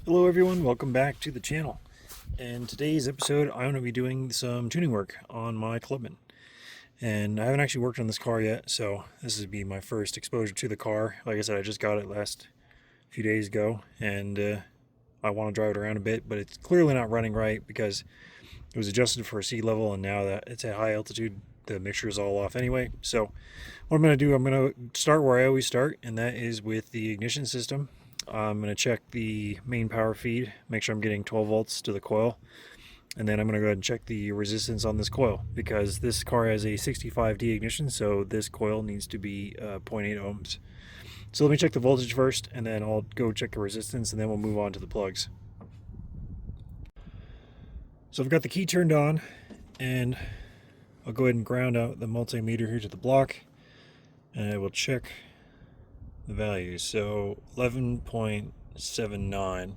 Hello everyone, welcome back to the channel. In today's episode, I'm going to be doing some tuning work on my Clubman. And I haven't actually worked on this car yet, so this will be my first exposure to the car. Like I said, I just got it last few days ago, and I want to drive it around a bit, but it's clearly not running right because it was adjusted for sea level, and now that it's at high altitude, the mixture is all off anyway. So what I'm going to do, I'm going to start where I always start, and that is with the ignition system. I'm going to check the main power feed, make sure I'm getting 12 volts to the coil, and then I'm going to go ahead and check the resistance on this coil because this car has a 65D ignition, so this coil needs to be 0.8 ohms. So let me check the voltage first, and then I'll go check the resistance, and then we'll move on to the plugs. So I've got the key turned on, and I'll go ahead and ground out the multimeter here to the block, and I will check the values. So 11.79,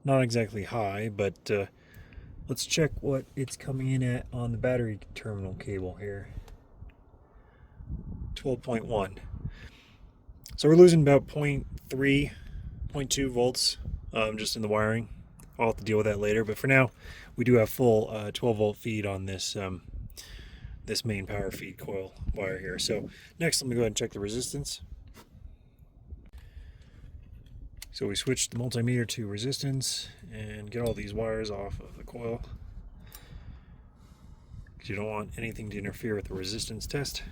not exactly high, but let's check what it's coming in at on the battery terminal cable here. 12.1. So we're losing about 0.3, 0.2 volts just in the wiring. I'll have to deal with that later, but for now we do have full 12 volt feed on this this main power feed coil wire here. So next, let me go ahead and check the resistance. So we switch the multimeter to resistance and get all these wires off of the coil because you don't want anything to interfere with the resistance test.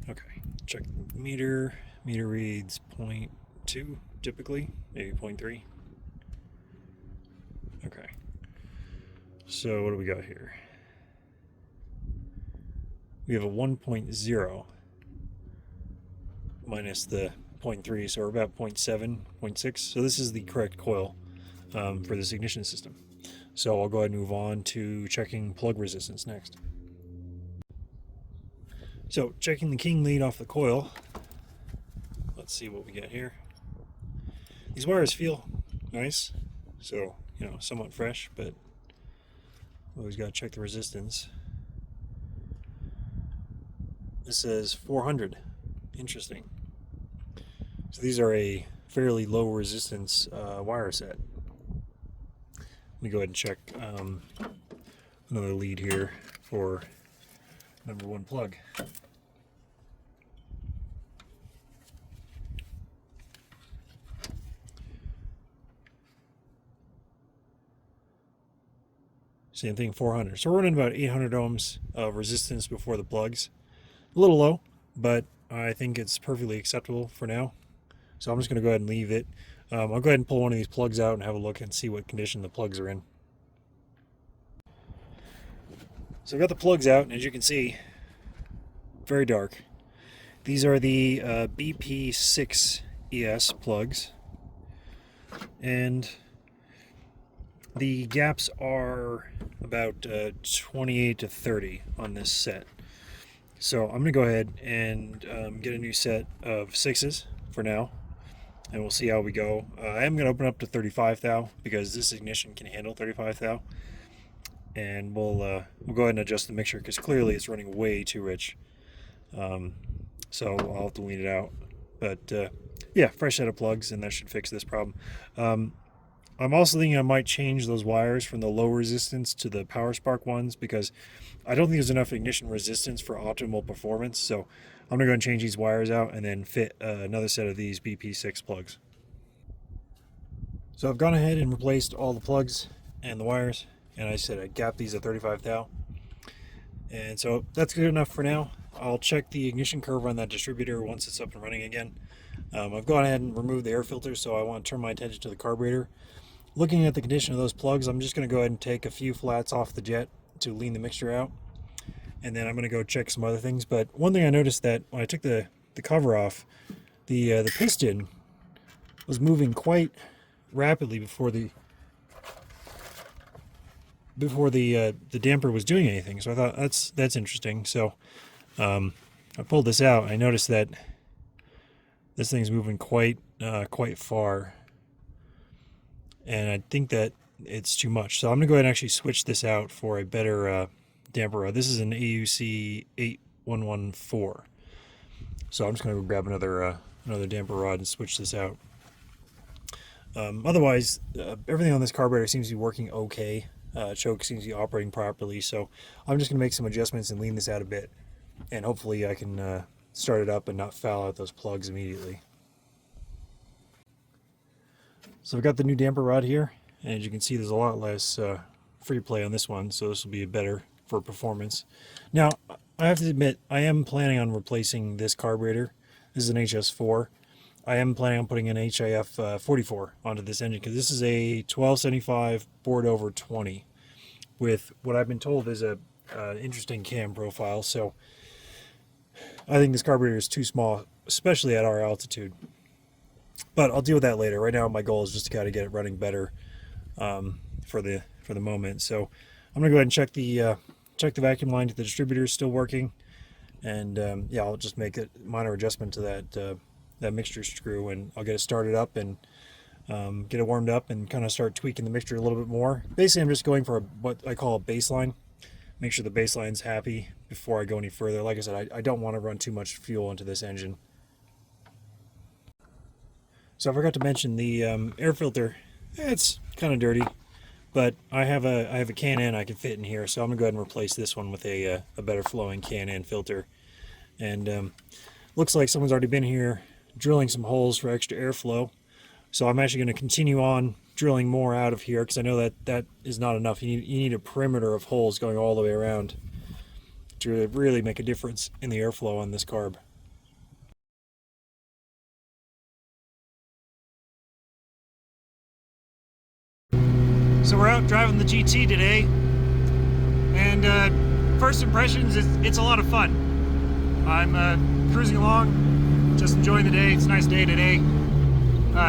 Okay, check the meter. Meter reads 0.2 typically, maybe 0.3. Okay, so what do we got here? We have a 1.0 minus the 0.3, so we're about 0.7, 0.6. So this is the correct coil for this ignition system. So I'll go ahead and move on to checking plug resistance next. So checking the king lead off the coil, let's see what we get here. These wires feel nice, so somewhat fresh, but always got to check the resistance. This says 400. Interesting. So these are a fairly low resistance wire set. Let me go ahead and check another lead here for number one plug. Same thing, 400. So we're running about 800 ohms of resistance before the plugs. A little low, but I think it's perfectly acceptable for now. So I'm just going to go ahead and leave it. I'll go ahead and pull one of these plugs out and have a look and see what condition the plugs are in. So I've got the plugs out, and as you can see, very dark. These are the BP6 ES plugs, and the gaps are about 28 to 30 on this set. So I'm going to go ahead and get a new set of 6s for now, and we'll see how we go. I am going to open up to 35 thou because this ignition can handle 35 thou, and we'll go ahead and adjust the mixture because clearly it's running way too rich. So I'll have to wean it out. But yeah, fresh set of plugs, and that should fix this problem. I'm also thinking I might change those wires from the low resistance to the power spark ones because I don't think there's enough ignition resistance for optimal performance. So I'm going to go and change these wires out and then fit another set of these BP6 plugs. So I've gone ahead and replaced all the plugs and the wires, and I said I gapped these at 35 thou. And so that's good enough for now. I'll check the ignition curve on that distributor once it's up and running again. I've gone ahead and removed the air filter, so I want to turn my attention to the carburetor. Looking at the condition of those plugs, I'm just going to go ahead and take a few flats off the jet to lean the mixture out, and then I'm going to go check some other things. But one thing I noticed that when I took the cover off, the piston was moving quite rapidly before the damper was doing anything. So I thought that's interesting. So I pulled this out. I noticed that this thing's moving quite far. and I think that it's too much. So I'm gonna go ahead and actually switch this out for a better damper rod. This is an AUC 8114. So I'm just gonna go grab another damper rod and switch this out. Otherwise, everything on this carburetor seems to be working okay. Choke seems to be operating properly, so I'm just going to make some adjustments and lean this out a bit, and hopefully I can start it up and not foul out those plugs immediately. So I've got the new damper rod here, and as you can see, there's a lot less free play on this one, so this will be better for performance. Now, I have to admit, I am planning on replacing this carburetor. This is an HS4. I am planning on putting an HIF 44 onto this engine because this is a 1275 bored over 20 with what I've been told is a interesting cam profile. So I think this carburetor is too small, especially at our altitude. But I'll deal with that later. Right now, my goal is just to kind of get it running better for the moment. So I'm gonna go ahead and check the vacuum line to the distributor is still working, and yeah, I'll just make a minor adjustment to that mixture screw, and I'll get it started up and get it warmed up and kind of start tweaking the mixture a little bit more. Basically, I'm just going for what I call a baseline. Make sure the baseline's happy before I go any further. Like I said, I don't want to run too much fuel into this engine. So I forgot to mention the air filter. It's kind of dirty, but I have a Can-N I can fit in here, so I'm gonna go ahead and replace this one with a better flowing Can-N filter. And looks like someone's already been here drilling some holes for extra airflow. So I'm actually going to continue on drilling more out of here because I know that is not enough. You need a perimeter of holes going all the way around to really make a difference in the airflow on this carb. So we're out driving the GT today, and first impressions, it's a lot of fun. I'm cruising along, just enjoying the day. It's a nice day today.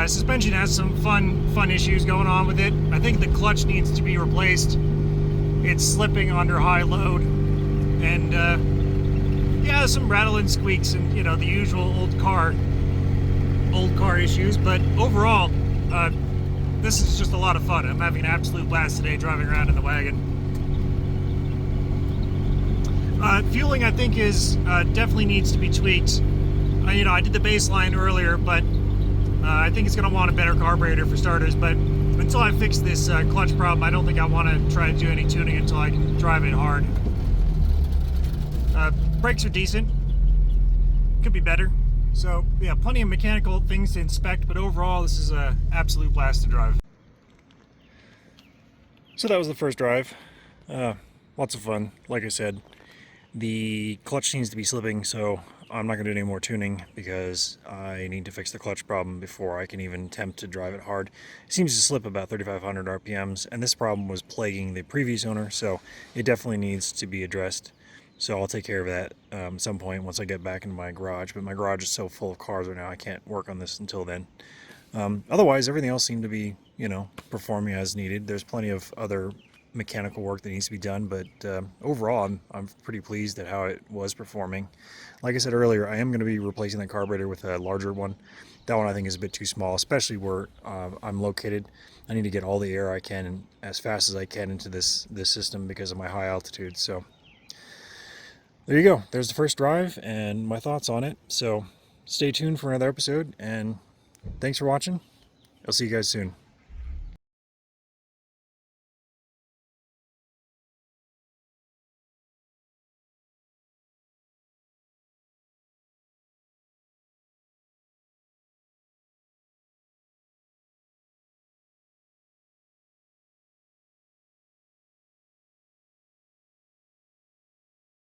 Suspension has some fun issues going on with it. I think the clutch needs to be replaced. It's slipping under high load, and yeah, some rattling squeaks and the usual old car issues. But overall, this is just a lot of fun. I'm having an absolute blast today driving around in the wagon. Fueling, I think, is definitely needs to be tweaked. I did the baseline earlier, but I think it's going to want a better carburetor for starters. But until I fix this clutch problem, I don't think I want to try to do any tuning until I can drive it hard. Brakes are decent. Could be better. So yeah, plenty of mechanical things to inspect, but overall this is an absolute blast to drive. So that was the first drive. Lots of fun. Like I said, the clutch seems to be slipping, so I'm not going to do any more tuning because I need to fix the clutch problem before I can even attempt to drive it hard. It seems to slip about 3,500 RPMs, and this problem was plaguing the previous owner, so it definitely needs to be addressed. So I'll take care of that at some point once I get back into my garage, but my garage is so full of cars right now I can't work on this until then. Otherwise, everything else seemed to be, performing as needed. There's plenty of other mechanical work that needs to be done, but overall I'm pretty pleased at how it was performing. Like I said earlier, I am going to be replacing the carburetor with a larger one. That one I think is a bit too small, especially where I'm located. I need to get all the air I can and as fast as I can into this system because of my high altitude. So there you go. There's the first drive and my thoughts on it. So stay tuned for another episode, and thanks for watching. I'll see you guys soon.